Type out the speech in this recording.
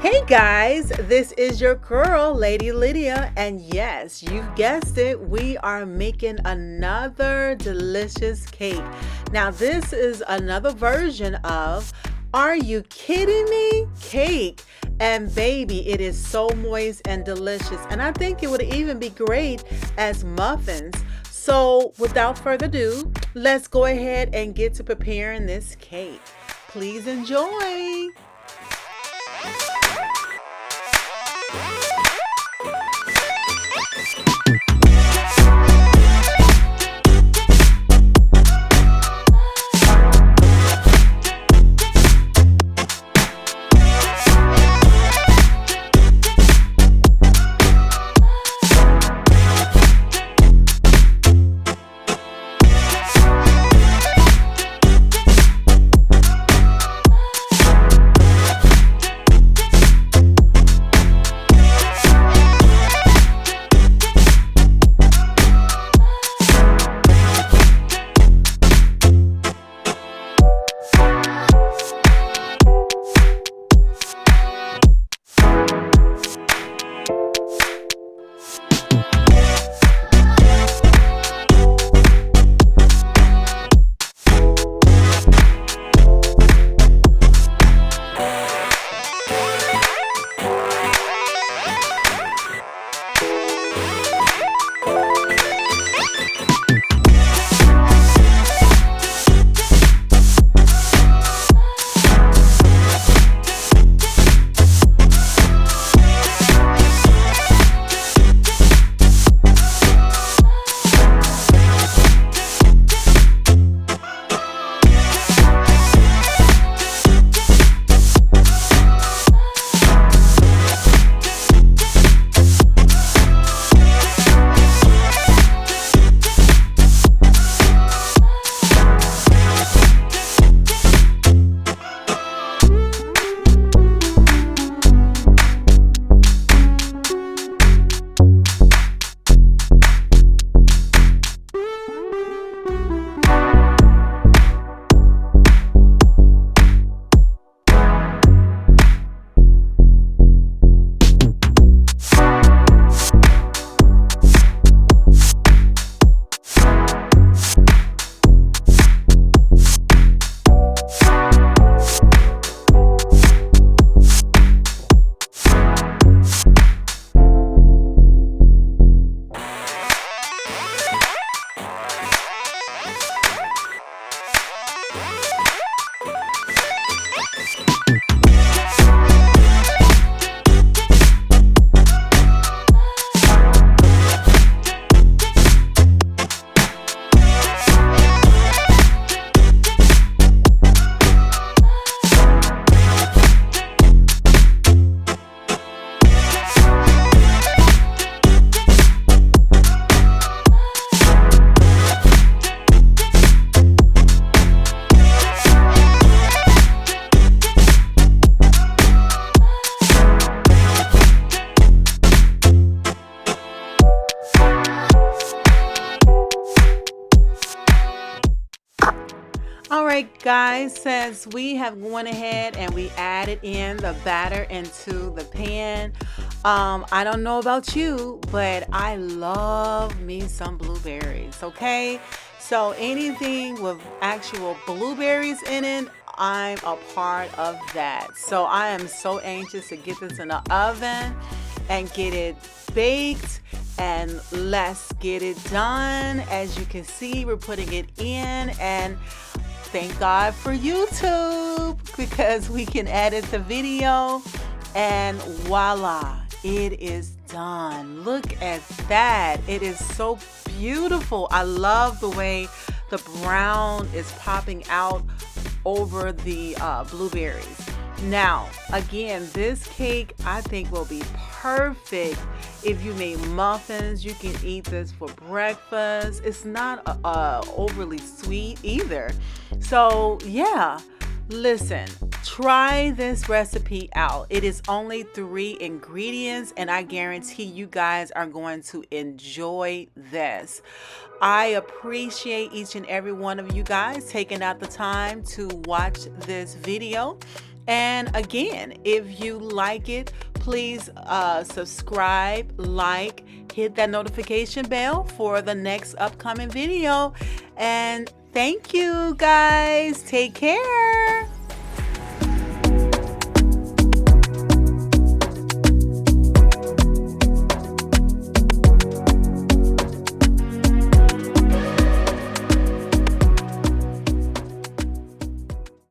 Hey guys, this is your girl, Lady Lydia, and yes, you've guessed it, we are making another delicious cake. Now, this is another version of Are You Kidding Me? Cake. And baby, it is so moist and delicious, and I think it would even be great as muffins. So, without further ado, let's go ahead and get to preparing this cake. Please enjoy. All right, guys, since we have gone ahead and we added in the batter into the pan, I don't know about you, but I love me some blueberries, okay? So anything with actual blueberries in it, I'm a part of that. So I am so anxious to get this in the oven and get it baked, and let's get it done. As you can see, we're putting it in, and thank God for YouTube because we can edit the video, and voila, it is done. Look at that. It is so beautiful. I love the way the brown is popping out over the blueberries. Now, again, this cake I think will be perfect if you made muffins. You can eat this for breakfast. It's not overly sweet either. So yeah, listen, try this recipe out. It is only 3 ingredients, and I guarantee you guys are going to enjoy this. I appreciate each and every one of you guys taking out the time to watch this video. And again, if you like it, please subscribe, like, hit that notification bell for the next upcoming video. And thank you guys. Take care.